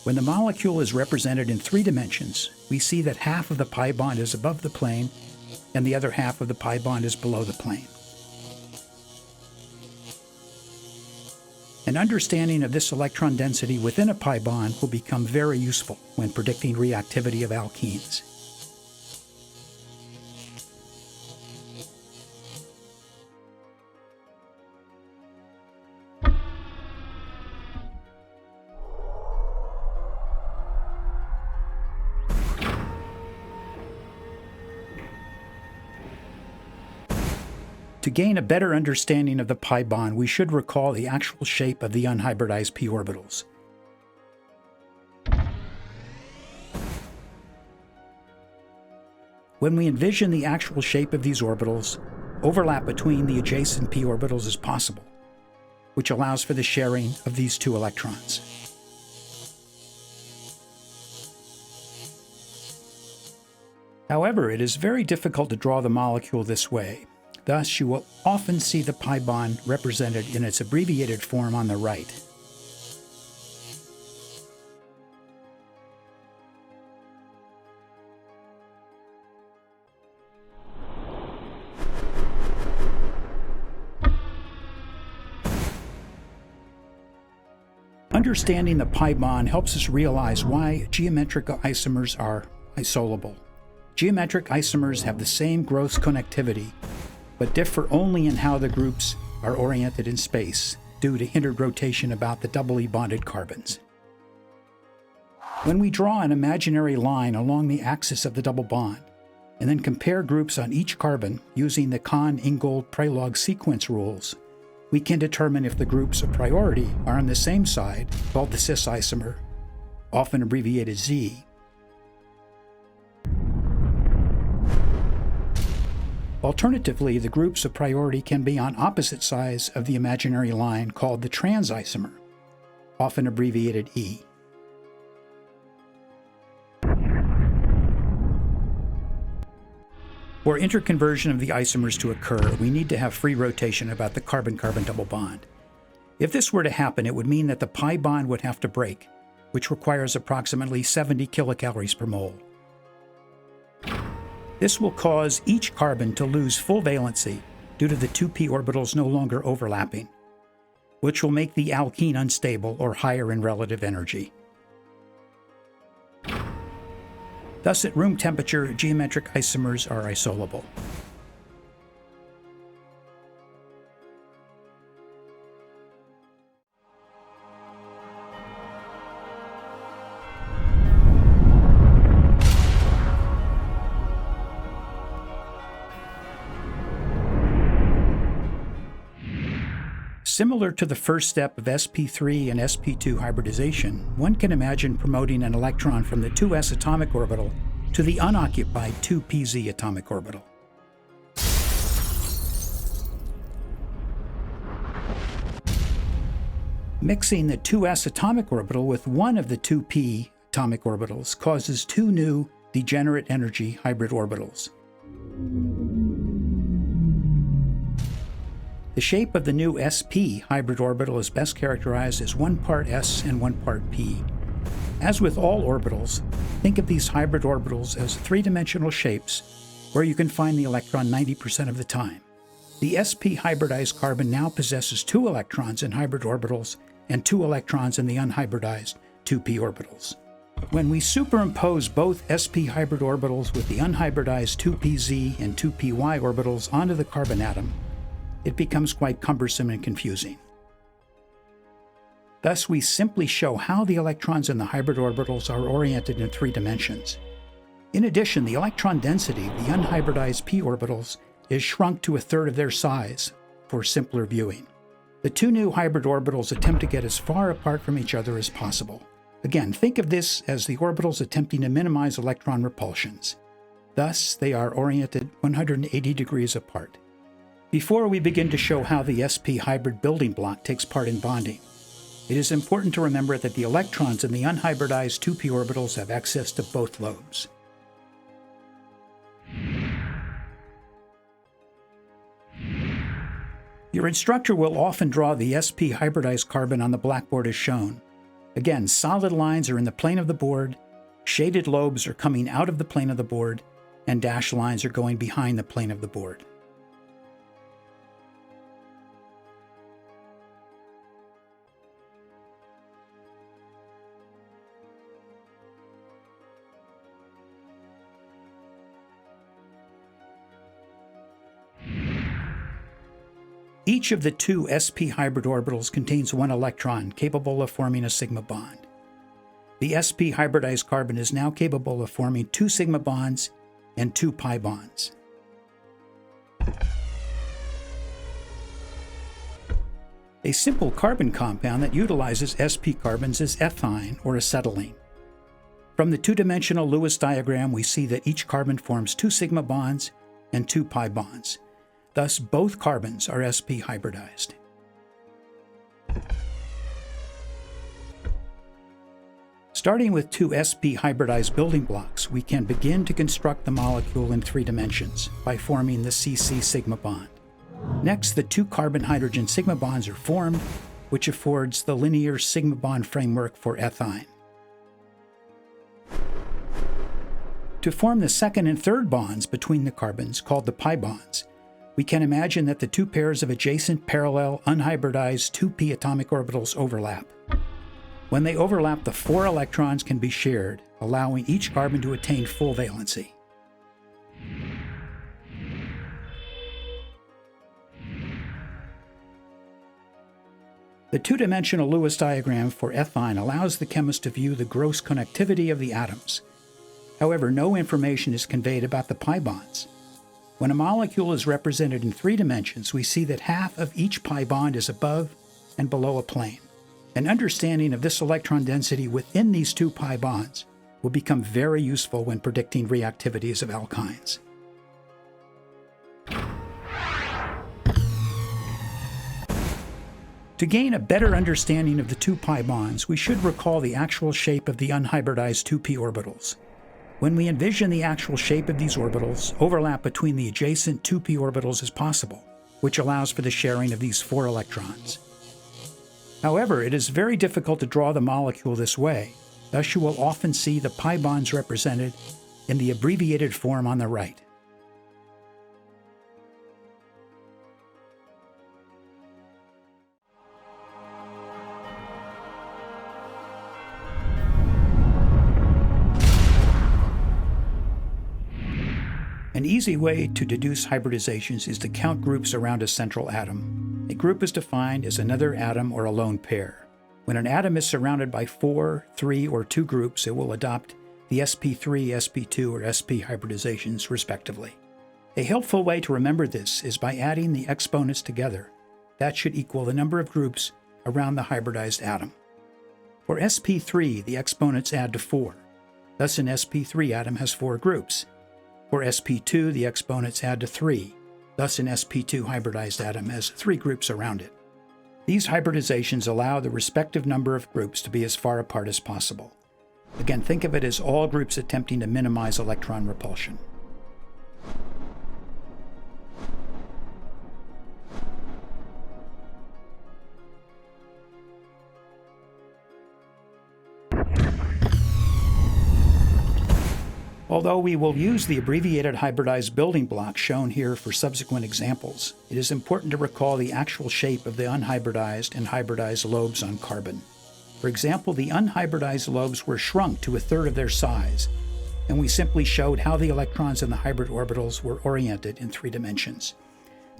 When the molecule is represented in 3 dimensions, we see that half of the pi bond is above the plane and the other half of the pi bond is below the plane. An understanding of this electron density within a pi bond will become very useful when predicting reactivity of alkenes. To gain a better understanding of the pi bond, we should recall the actual shape of the unhybridized p orbitals. When we envision the actual shape of these orbitals, overlap between the adjacent p orbitals is possible, which allows for the sharing of these 2 electrons. However, it is very difficult to draw the molecule this way. Thus, you will often see the pi bond represented in its abbreviated form on the right. Understanding the pi bond helps us realize why geometric isomers are isolable. Geometric isomers have the same gross connectivity, but differ only in how the groups are oriented in space due to hindered rotation about the doubly bonded carbons. When we draw an imaginary line along the axis of the double bond, and then compare groups on each carbon using the Kahn-Ingold-Prelog sequence rules, we can determine if the groups of priority are on the same side, called the cis isomer, often abbreviated Z. Alternatively, the groups of priority can be on opposite sides of the imaginary line called the trans isomer, often abbreviated E. For interconversion of the isomers to occur, we need to have free rotation about the carbon-carbon double bond. If this were to happen, it would mean that the pi bond would have to break, which requires approximately 70 kilocalories per mole. This will cause each carbon to lose full valency due to the 2p orbitals no longer overlapping, which will make the alkene unstable or higher in relative energy. Thus, at room temperature, geometric isomers are isolable. Similar to the first step of sp3 and sp2 hybridization, one can imagine promoting an electron from the 2s atomic orbital to the unoccupied 2pz atomic orbital. Mixing the 2s atomic orbital with one of the 2p atomic orbitals causes 2 new degenerate energy hybrid orbitals. The shape of the new sp hybrid orbital is best characterized as 1 part s and 1 part p. As with all orbitals, think of these hybrid orbitals as 3-dimensional shapes where you can find the electron 90% of the time. The sp hybridized carbon now possesses 2 electrons in hybrid orbitals and 2 electrons in the unhybridized 2p orbitals. When we superimpose both sp hybrid orbitals with the unhybridized 2pz and 2py orbitals onto the carbon atom, it becomes quite cumbersome and confusing. Thus, we simply show how the electrons in the hybrid orbitals are oriented in 3 dimensions. In addition, the electron density of the unhybridized p orbitals is shrunk to 1/3 of their size for simpler viewing. The 2 new hybrid orbitals attempt to get as far apart from each other as possible. Again, think of this as the orbitals attempting to minimize electron repulsions. Thus, they are oriented 180 degrees apart. Before we begin to show how the sp hybrid building block takes part in bonding, it is important to remember that the electrons in the unhybridized 2p orbitals have access to both lobes. Your instructor will often draw the sp hybridized carbon on the blackboard as shown, Again, solid lines are in the plane of the board, shaded lobes are coming out of the plane of the board, and dashed lines are going behind the plane of the board. Each of the two sp hybrid orbitals contains one electron capable of forming a sigma bond. The sp hybridized carbon is now capable of forming two sigma bonds and two pi bonds. A simple carbon compound that utilizes sp carbons is ethine or acetylene. From the two-dimensional Lewis diagram, we see that each carbon forms two sigma bonds and two pi bonds. Thus, both carbons are sp hybridized. Starting with two sp hybridized building blocks, we can begin to construct the molecule in 3 dimensions by forming the CC sigma bond. Next, the two carbon-hydrogen sigma bonds are formed, which affords the linear sigma bond framework for ethine. To form the second and third bonds between the carbons, called the pi bonds, we can imagine that the two pairs of adjacent parallel unhybridized 2p atomic orbitals overlap. When they overlap, the 4 electrons can be shared, allowing each carbon to attain full valency. The two-dimensional Lewis diagram for ethine allows the chemist to view the gross connectivity of the atoms. However, no information is conveyed about the pi bonds. When a molecule is represented in 3 dimensions, we see that half of each pi bond is above and below a plane. An understanding of this electron density within these two pi bonds will become very useful when predicting reactivities of alkynes. To gain a better understanding of the two pi bonds, we should recall the actual shape of the unhybridized 2p orbitals. When we envision the actual shape of these orbitals, overlap between the adjacent 2p orbitals is possible, which allows for the sharing of these 4 electrons. However, it is very difficult to draw the molecule this way, thus you will often see the pi bonds represented in the abbreviated form on the right. An easy way to deduce hybridizations is to count groups around a central atom. A group is defined as another atom or a lone pair. When an atom is surrounded by 4, 3, or 2 groups, it will adopt the sp3, sp2, or sp hybridizations, respectively. A helpful way to remember this is by adding the exponents together. That should equal the number of groups around the hybridized atom. For sp3, the exponents add to 4. Thus, an sp3 atom has 4 groups. For sp2, the exponents add to 3. Thus, an sp2 hybridized atom has 3 groups around it. These hybridizations allow the respective number of groups to be as far apart as possible. Again, think of it as all groups attempting to minimize electron repulsion. Although we will use the abbreviated hybridized building block shown here for subsequent examples, it is important to recall the actual shape of the unhybridized and hybridized lobes on carbon. For example, the unhybridized lobes were shrunk to 1/3 of their size, and we simply showed how the electrons in the hybrid orbitals were oriented in 3 dimensions,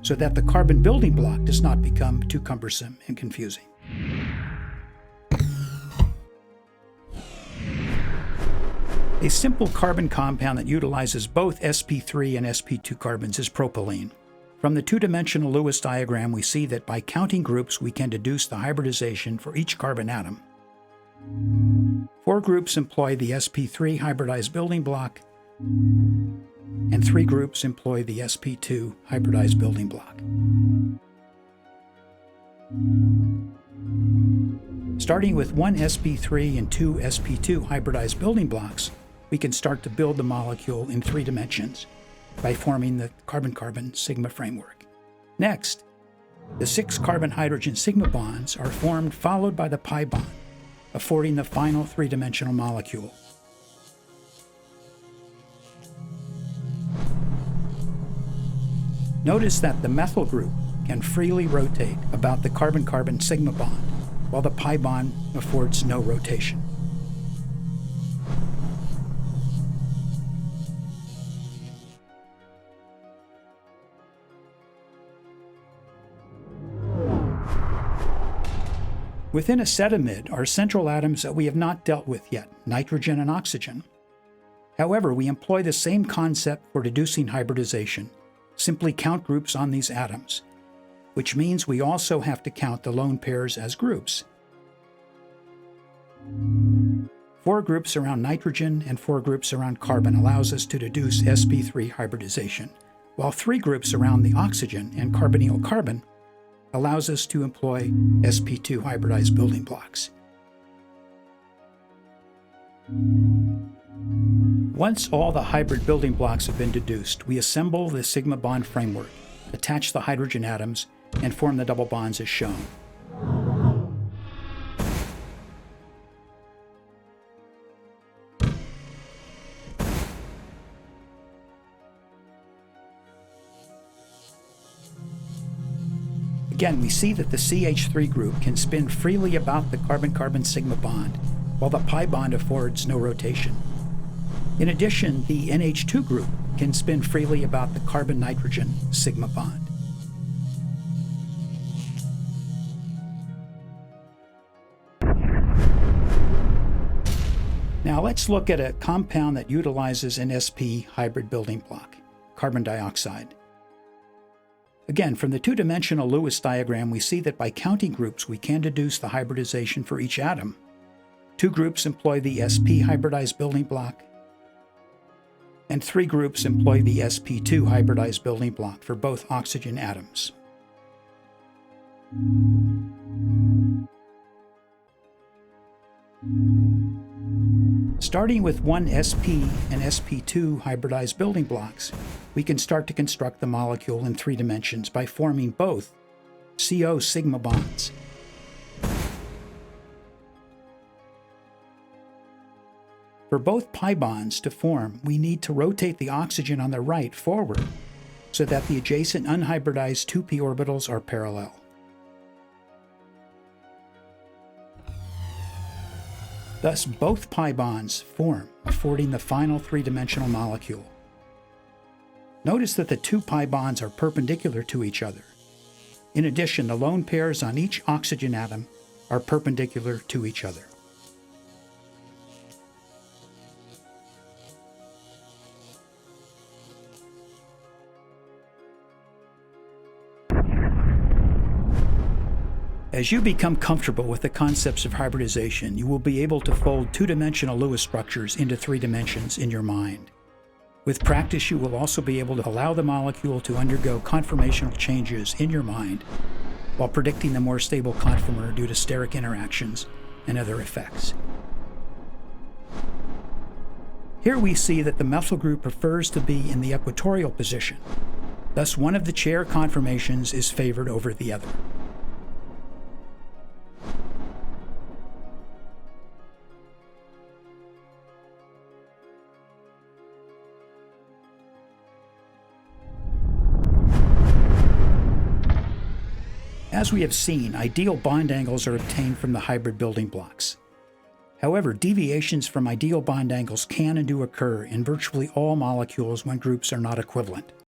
so that the carbon building block does not become too cumbersome and confusing. A simple carbon compound that utilizes both sp3 and sp2 carbons is propylene. From the two-dimensional Lewis diagram, we see that by counting groups, we can deduce the hybridization for each carbon atom. 4 groups employ the sp3 hybridized building block, and 3 groups employ the sp2 hybridized building block. Starting with 1 sp3 and 2 sp2 hybridized building blocks, we can start to build the molecule in 3 dimensions by forming the carbon-carbon sigma framework. Next, the 6 carbon-hydrogen sigma bonds are formed, followed by the pi bond. affording the final three-dimensional molecule. Notice that the methyl group can freely rotate about the carbon-carbon sigma bond, while the pi bond affords no rotation. Within acetamide are central atoms that we have not dealt with yet, nitrogen and oxygen. However, we employ the same concept for deducing hybridization. Simply count groups on these atoms, which means we also have to count the lone pairs as groups. 4 groups around nitrogen and 4 groups around carbon allows us to deduce sp3 hybridization, while 3 groups around the oxygen and carbonyl carbon allows us to employ sp2 hybridized building blocks. Once all the hybrid building blocks have been deduced, we assemble the sigma bond framework, attach the hydrogen atoms, and form the double bonds as shown. Again, we see that the CH3 group can spin freely about the carbon-carbon sigma bond, while the pi bond affords no rotation. In addition, the NH2 group can spin freely about the carbon-nitrogen sigma bond. Now let's look at a compound that utilizes an sp hybrid building block, carbon dioxide. Again, from the two-dimensional Lewis diagram, we see that by counting groups, we can deduce the hybridization for each atom. 2 groups employ the sp hybridized building block, and 3 groups employ the sp2 hybridized building block for both oxygen atoms. Starting with one sp and sp2 hybridized building blocks, we can start to construct the molecule in 3 dimensions by forming both CO sigma bonds. For both pi bonds to form, we need to rotate the oxygen on the right forward so that the adjacent unhybridized 2p orbitals are parallel. Thus, both pi bonds form, affording the final 3-dimensional molecule. Notice that the 2 pi bonds are perpendicular to each other. In addition, the lone pairs on each oxygen atom are perpendicular to each other. As you become comfortable with the concepts of hybridization, you will be able to fold 2-dimensional Lewis structures into 3 dimensions in your mind. With practice, you will also be able to allow the molecule to undergo conformational changes in your mind while predicting the more stable conformer due to steric interactions and other effects. Here we see that the methyl group prefers to be in the equatorial position. Thus, one of the chair conformations is favored over the other. As we have seen, ideal bond angles are obtained from the hybrid building blocks. However, deviations from ideal bond angles can and do occur in virtually all molecules when groups are not equivalent.